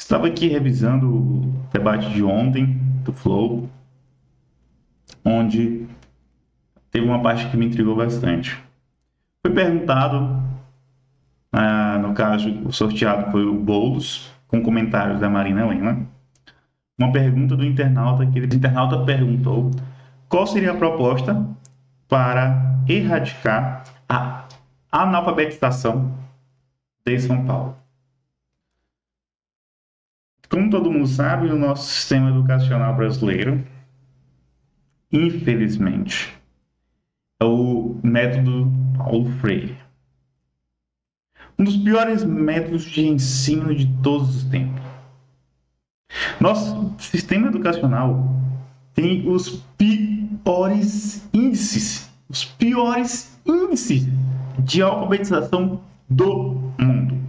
Estava aqui revisando o debate de ontem do Flow, onde teve uma parte que me intrigou bastante. Foi perguntado, no caso, o sorteado foi o Boulos, com comentários da Marina Helena, uma pergunta do internauta, que o internauta perguntou qual seria a proposta para erradicar a analfabetização de São Paulo. Como todo mundo sabe, o nosso sistema educacional brasileiro, infelizmente, é o método Paulo Freire. Um dos piores métodos de ensino de todos os tempos. Nosso sistema educacional tem os piores índices de alfabetização do mundo.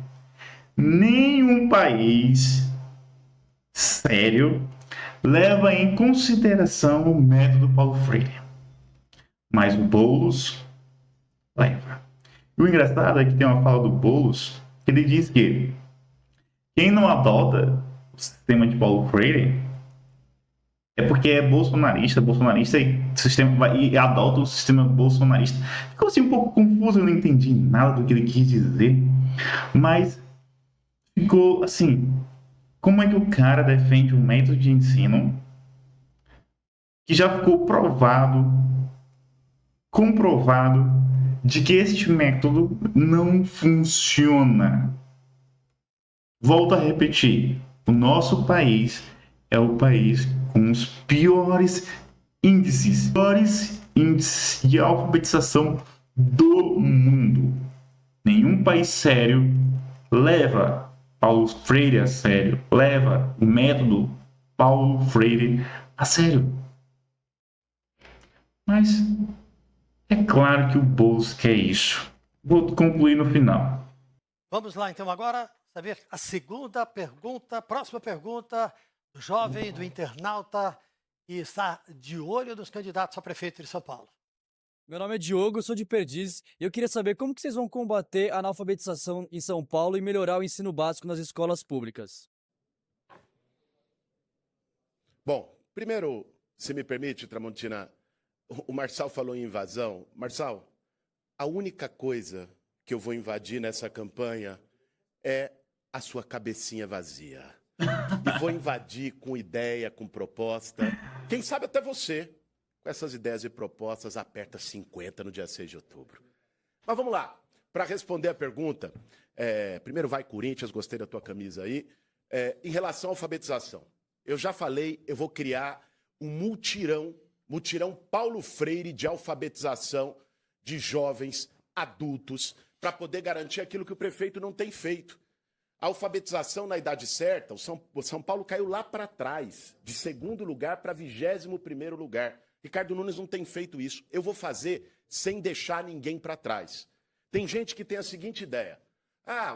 Nenhum país sério leva em consideração o método Paulo Freire. Mas o Boulos leva. E o engraçado é que tem uma fala do Boulos que ele diz que quem não adota o sistema de Paulo Freire é porque é bolsonarista e adota o sistema bolsonarista. Ficou assim um pouco confuso, eu não entendi nada do que ele quis dizer, mas ficou assim, como é que o cara defende um método de ensino que já ficou comprovado de que este método não funciona. Volto a repetir, o nosso país é o país com os piores índices de alfabetização do mundo. Nenhum país sério leva Paulo Freire a sério, leva o método Paulo Freire a sério. Mas é claro que o Boulos quer isso. Vou concluir no final. Vamos lá, então, agora saber a segunda pergunta, próxima pergunta, do jovem, do internauta, que está de olho nos candidatos a prefeito de São Paulo. Meu nome é Diogo, eu sou de Perdizes e eu queria saber como que vocês vão combater a analfabetização em São Paulo e melhorar o ensino básico nas escolas públicas. Bom, primeiro, se me permite, Tramontina, o Marçal falou em invasão. Marçal, a única coisa que eu vou invadir nessa campanha é a sua cabecinha vazia. E vou invadir com ideia, com proposta. Quem sabe até você, com essas ideias e propostas, aperta 50 no dia 6 de outubro. Mas vamos lá. Para responder a pergunta, primeiro vai Corinthians, gostei da tua camisa aí. Em relação à alfabetização, eu já falei, eu vou criar um mutirão Paulo Freire de alfabetização de jovens, adultos, para poder garantir aquilo que o prefeito não tem feito. A alfabetização na idade certa, o São Paulo caiu lá para trás, de segundo lugar para 21º lugar. Ricardo Nunes não tem feito isso. Eu vou fazer sem deixar ninguém para trás. Tem gente que tem a seguinte ideia.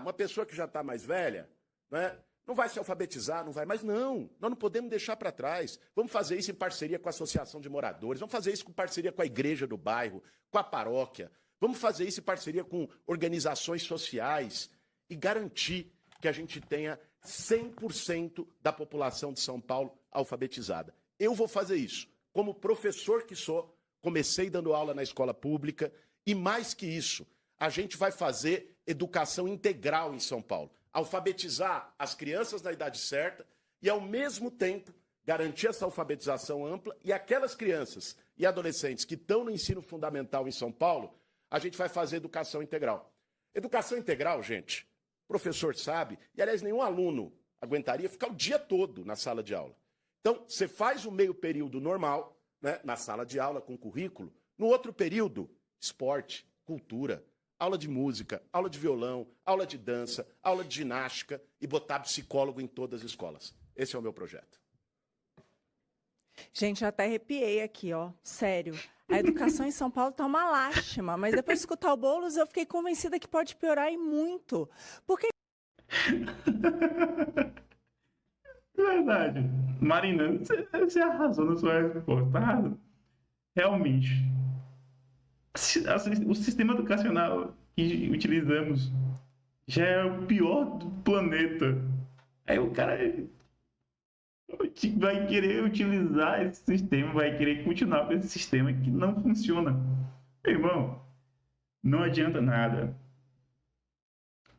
Uma pessoa que já está mais velha, né, não vai se alfabetizar, não vai. Mas não, nós não podemos deixar para trás. Vamos fazer isso em parceria com a Associação de Moradores, vamos fazer isso em parceria com a igreja do bairro, com a paróquia. Vamos fazer isso em parceria com organizações sociais e garantir que a gente tenha 100% da população de São Paulo alfabetizada. Eu vou fazer isso. Como professor que sou, comecei dando aula na escola pública e, mais que isso, a gente vai fazer educação integral em São Paulo. Alfabetizar as crianças na idade certa e, ao mesmo tempo, garantir essa alfabetização ampla e aquelas crianças e adolescentes que estão no ensino fundamental em São Paulo, a gente vai fazer educação integral. Educação integral, gente, o professor sabe, e aliás nenhum aluno aguentaria ficar o dia todo na sala de aula. Então, você faz o meio período normal, né, na sala de aula com currículo, no outro período, esporte, cultura, aula de música, aula de violão, aula de dança, aula de ginástica e botar psicólogo em todas as escolas. Esse é o meu projeto. Gente, eu até arrepiei aqui, ó. Sério. A educação em São Paulo tá uma lástima, mas depois de escutar o Boulos, eu fiquei convencida que pode piorar e muito. Porque... Verdade. Marina, você arrasou na sua resposta. Realmente. O sistema educacional que utilizamos já é o pior do planeta. Aí o cara vai querer utilizar esse sistema, vai querer continuar com esse sistema que não funciona. Meu irmão, não adianta nada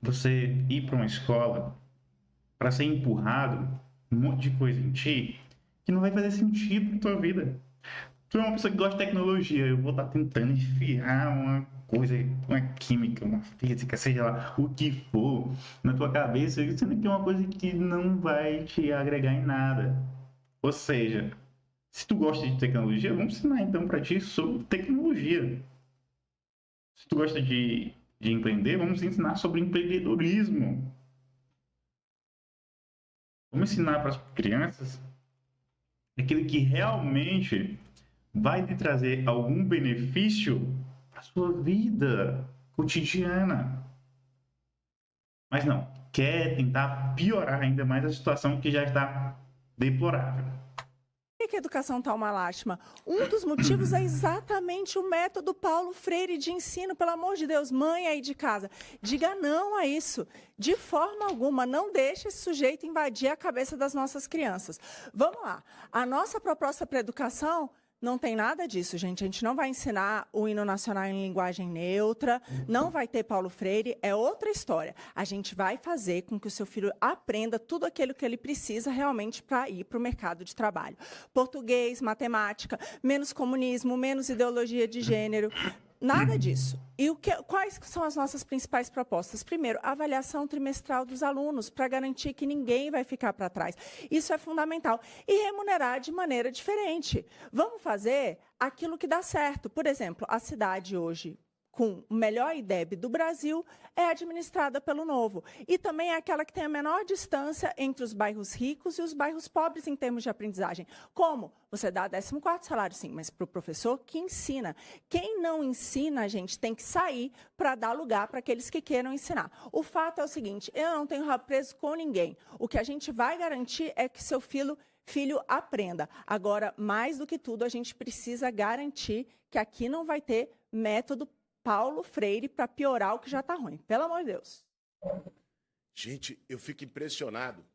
você ir para uma escola para ser empurrado um monte de coisa em ti que não vai fazer sentido na tua vida. Tu é uma pessoa que gosta de tecnologia, eu vou estar tentando enfiar uma coisa, uma química, uma física, seja lá o que for, na tua cabeça, sendo que é uma coisa que não vai te agregar em nada. Ou seja, se tu gosta de tecnologia, vamos ensinar então para ti sobre tecnologia. Se tu gosta de empreender, vamos ensinar sobre empreendedorismo. Vamos ensinar para as crianças aquilo que realmente vai te trazer algum benefício para a sua vida cotidiana. Mas não, quer tentar piorar ainda mais a situação que já está deplorável. Por que a educação está uma lástima? Um dos motivos é exatamente o método Paulo Freire de ensino. Pelo amor de Deus, mãe aí de casa, diga não a isso. De forma alguma, não deixe esse sujeito invadir a cabeça das nossas crianças. Vamos lá. A nossa proposta para a educação não tem nada disso, gente. A gente não vai ensinar o hino nacional em linguagem neutra, não vai ter Paulo Freire, é outra história. A gente vai fazer com que o seu filho aprenda tudo aquilo que ele precisa realmente para ir para o mercado de trabalho. Português, matemática, menos comunismo, menos ideologia de gênero, nada disso. E quais são as nossas principais propostas? Primeiro, avaliação trimestral dos alunos, para garantir que ninguém vai ficar para trás. Isso é fundamental. E remunerar de maneira diferente. Vamos fazer aquilo que dá certo. Por exemplo, a cidade hoje, com o melhor IDEB do Brasil, é administrada pelo Novo. E também é aquela que tem a menor distância entre os bairros ricos e os bairros pobres em termos de aprendizagem. Como? Você dá 14º salário, sim, mas para o professor que ensina. Quem não ensina, a gente tem que sair para dar lugar para aqueles que queiram ensinar. O fato é o seguinte, eu não tenho rabo preso com ninguém. O que a gente vai garantir é que seu filho aprenda. Agora, mais do que tudo, a gente precisa garantir que aqui não vai ter método Paulo Freire para piorar o que já está ruim. Pelo amor de Deus. Gente, eu fico impressionado.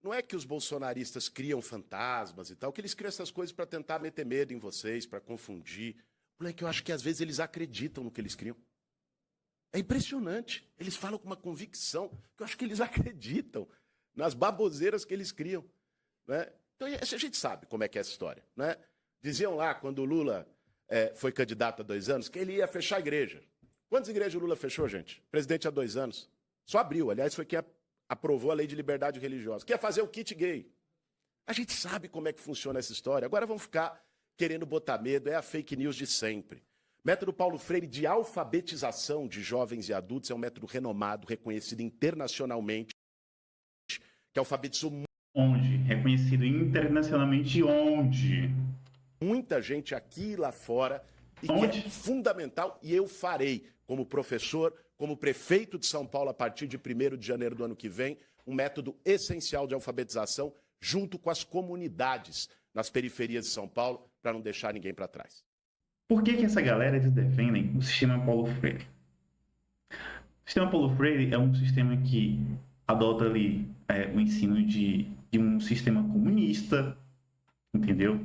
Não é que os bolsonaristas criam fantasmas e tal, que eles criam essas coisas para tentar meter medo em vocês, para confundir. Não é que eu acho que às vezes eles acreditam no que eles criam. É impressionante. Eles falam com uma convicção que eu acho que eles acreditam nas baboseiras que eles criam. Né? Então a gente sabe como é que é essa história. Né? Diziam lá, quando o Lula foi candidato há 2 anos, que ele ia fechar a igreja. Quantas igrejas o Lula fechou, gente? Presidente há 2 anos. Só abriu. Aliás, foi quem aprovou a lei de liberdade religiosa. Que ia fazer o kit gay. A gente sabe como é que funciona essa história. Agora vão ficar querendo botar medo. É a fake news de sempre. Método Paulo Freire de alfabetização de jovens e adultos é um método renomado, reconhecido internacionalmente, que alfabetizou Onde? Reconhecido internacionalmente onde? muita gente aqui e lá fora, e Onde? que é fundamental, e eu farei, como professor, como prefeito de São Paulo, a partir de 1º de janeiro do ano que vem, um método essencial de alfabetização, junto com as comunidades nas periferias de São Paulo, para não deixar ninguém para trás. Por que essa galera eles defendem o sistema Paulo Freire? O sistema Paulo Freire é um sistema que adota ali o ensino de um sistema comunista, entendeu?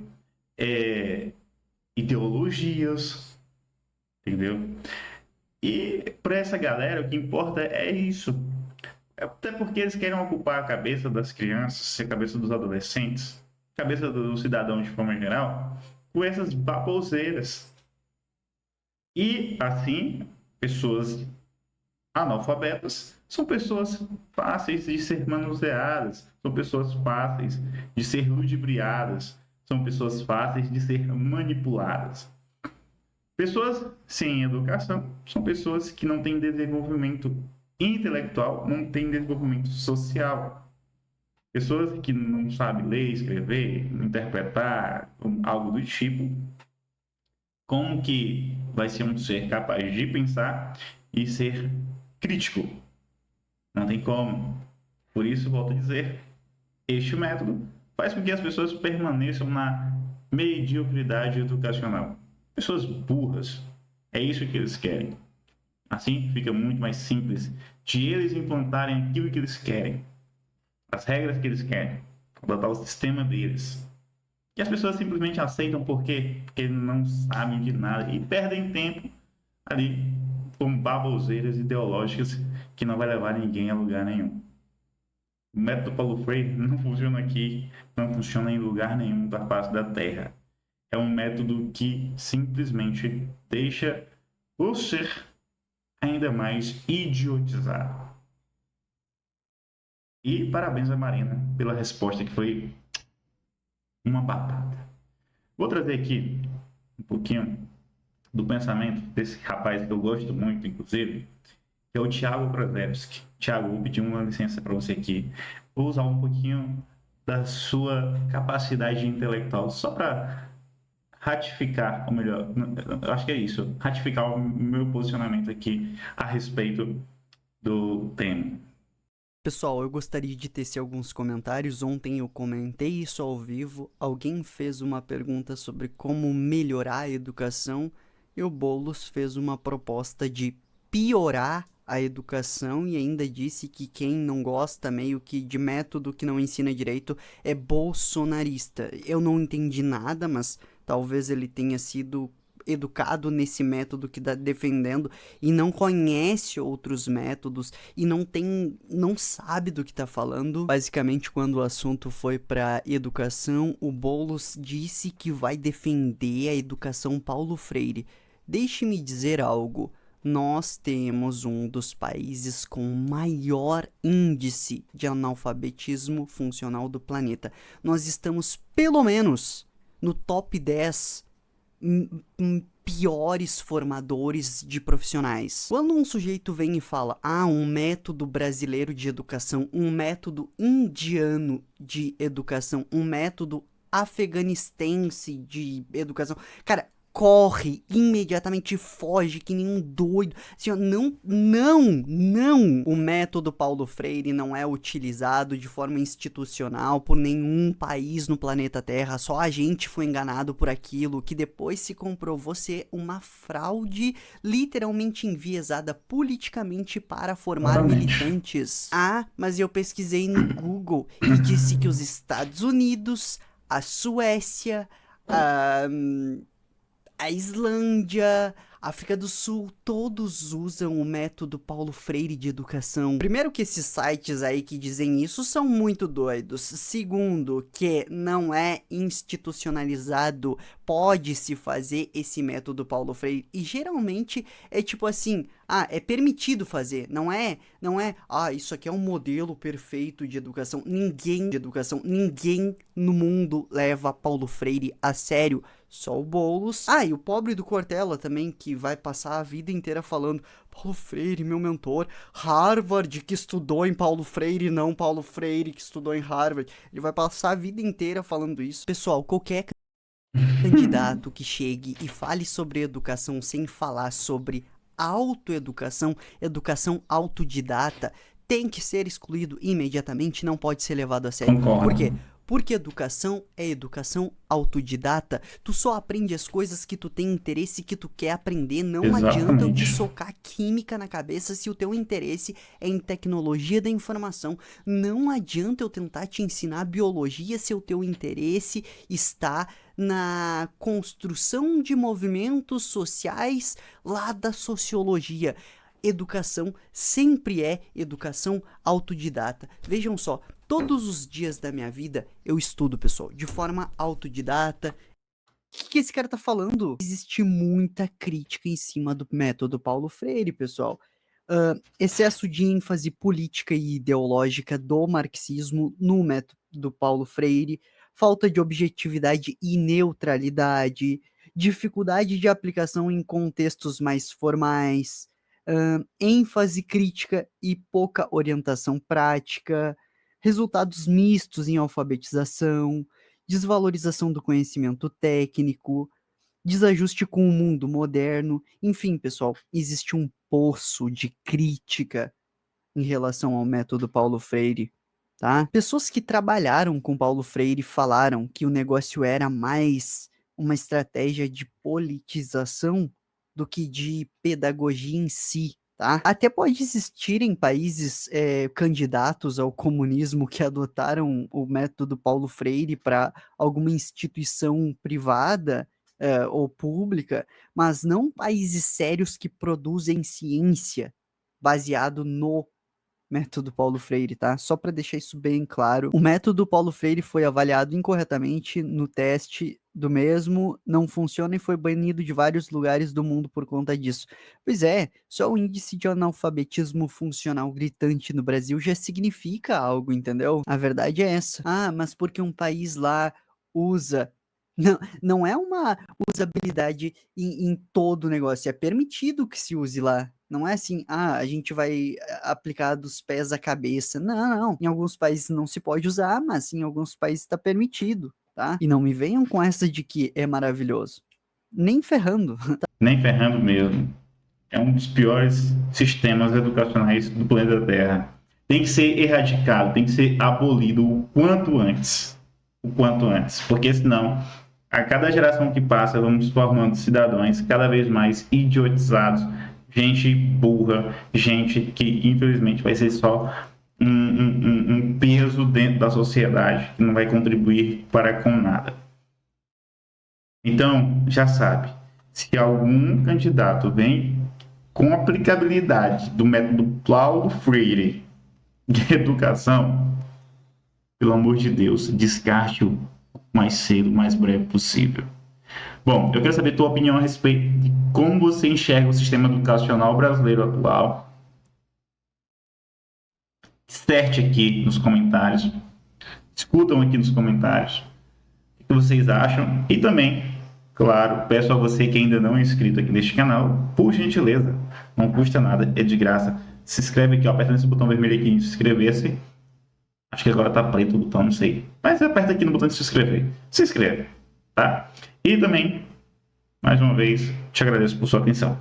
Ideologias, entendeu? E para essa galera o que importa é isso. Até porque eles querem ocupar a cabeça das crianças, a cabeça dos adolescentes, a cabeça do cidadão de forma geral, com essas baboseiras. E assim, pessoas analfabetas são pessoas fáceis de ser manuseadas, são pessoas fáceis de ser ludibriadas, são pessoas fáceis de ser manipuladas. Pessoas sem educação são pessoas que não têm desenvolvimento intelectual, não têm desenvolvimento social. Pessoas que não sabem ler, escrever, interpretar, algo do tipo. Como que vai ser um ser capaz de pensar e ser crítico? Não tem como. Por isso, volto a dizer, este método faz com que as pessoas permaneçam na mediocridade educacional. Pessoas burras. É isso que eles querem. Assim fica muito mais simples de eles implantarem aquilo que eles querem. as regras que eles querem, adotar o sistema deles. E as pessoas simplesmente aceitam porque não sabem de nada e perdem tempo ali com baboseiras ideológicas que não vai levar ninguém a lugar nenhum. O método Paulo Freire não funciona aqui, não funciona em lugar nenhum da face da Terra. É um método que simplesmente deixa o ser ainda mais idiotizado. E parabéns a Marina pela resposta, que foi uma batata. Vou trazer aqui um pouquinho do pensamento desse rapaz que eu gosto muito, inclusive, que é o Thiago Krasevski. Thiago, vou pedir uma licença para você aqui. Vou usar um pouquinho da sua capacidade intelectual só para ratificar, ou melhor, eu acho que é isso, ratificar o meu posicionamento aqui a respeito do tema. Pessoal, eu gostaria de tecer alguns comentários. Ontem eu comentei isso ao vivo. Alguém fez uma pergunta sobre como melhorar a educação e o Boulos fez uma proposta de piorar a educação e ainda disse que quem não gosta meio que de método que não ensina direito é bolsonarista. Eu não entendi nada, mas talvez ele tenha sido educado nesse método que está defendendo e não conhece outros métodos e não sabe do que está falando. Basicamente, quando o assunto foi para educação, o Boulos disse que vai defender a educação Paulo Freire. Deixe-me dizer algo. Nós temos um dos países com maior índice de analfabetismo funcional do planeta. Nós estamos, pelo menos, no top 10 piores formadores de profissionais. Quando um sujeito vem e fala, um método brasileiro de educação, um método indiano de educação, um método afeganistense de educação, cara, corre, imediatamente foge que nem um doido. Assim, ó, não. O método Paulo Freire não é utilizado de forma institucional por nenhum país no planeta Terra. Só a gente foi enganado por aquilo que depois se comprovou ser uma fraude literalmente enviesada politicamente para formar militantes. Mas eu pesquisei no Google e disse que os Estados Unidos, a Suécia, a Islândia, a África do Sul, todos usam o método Paulo Freire de educação. Primeiro que esses sites aí que dizem isso são muito doidos. Segundo, que não é institucionalizado, pode-se fazer esse método Paulo Freire. E geralmente é tipo assim, é permitido fazer, não é, isso aqui é um modelo perfeito de educação. Ninguém no mundo leva Paulo Freire a sério. Só o Boulos. E o pobre do Cortella também, que vai passar a vida inteira falando Paulo Freire, meu mentor, Harvard, que estudou em Paulo Freire, não Paulo Freire, que estudou em Harvard. Ele vai passar a vida inteira falando isso. Pessoal, qualquer candidato que chegue e fale sobre educação sem falar sobre autoeducação, educação autodidata, tem que ser excluído imediatamente, não pode ser levado a sério. Concordo. Por quê? Porque educação é educação autodidata. Tu só aprende as coisas que tu tem interesse, que tu quer aprender. Não adianta eu te socar química na cabeça se o teu interesse é em tecnologia da informação. Não adianta eu tentar te ensinar biologia se o teu interesse está na construção de movimentos sociais lá da sociologia. Educação sempre é educação autodidata. Vejam só, todos os dias da minha vida eu estudo, pessoal, de forma autodidata. O que esse cara tá falando? Existe muita crítica em cima do método Paulo Freire, pessoal. Excesso de ênfase política e ideológica do marxismo no método Paulo Freire, falta de objetividade e neutralidade, dificuldade de aplicação em contextos mais formais, ênfase crítica e pouca orientação prática, resultados mistos em alfabetização, desvalorização do conhecimento técnico, desajuste com o mundo moderno. Enfim, pessoal, existe um poço de crítica em relação ao método Paulo Freire, tá? Pessoas que trabalharam com Paulo Freire falaram que o negócio era mais uma estratégia de politização do que de pedagogia em si. tá? Até pode existirem países candidatos ao comunismo que adotaram o método Paulo Freire para alguma instituição privada ou pública, mas não países sérios que produzem ciência baseado no método Paulo Freire, tá? Só para deixar isso bem claro, o método Paulo Freire foi avaliado incorretamente no teste do mesmo, não funciona e foi banido de vários lugares do mundo por conta disso. Pois é, só o índice de analfabetismo funcional gritante no Brasil já significa algo, entendeu? A verdade é essa. Ah, mas porque um país lá usa... Não é uma usabilidade em todo o negócio, é permitido que se use lá. Não é assim, a gente vai aplicar dos pés à cabeça. Não. Em alguns países não se pode usar, mas em alguns países está permitido, tá? E não me venham com essa de que é maravilhoso. Nem ferrando. Nem ferrando mesmo. É um dos piores sistemas educacionais do planeta Terra. Tem que ser erradicado, tem que ser abolido o quanto antes. O quanto antes. Porque senão, a cada geração que passa, vamos formando cidadãos cada vez mais idiotizados, gente burra, gente que infelizmente vai ser só um peso dentro da sociedade, que não vai contribuir para com nada. Então, já sabe, se algum candidato vem com aplicabilidade do método Paulo Freire de educação, pelo amor de Deus, descarte-o mais cedo, mais breve possível. Bom, eu quero saber a tua opinião a respeito de como você enxerga o sistema educacional brasileiro atual. Disserte aqui nos comentários. Discutam aqui nos comentários o que vocês acham. E também, claro, peço a você que ainda não é inscrito aqui neste canal, por gentileza, não custa nada, é de graça. Se inscreve aqui, ó, aperta nesse botão vermelho aqui de se inscrever-se. Acho que agora tá preto o botão, não sei. Mas aperta aqui no botão de se inscrever. Se inscreve, tá? E também, mais uma vez, te agradeço por sua atenção.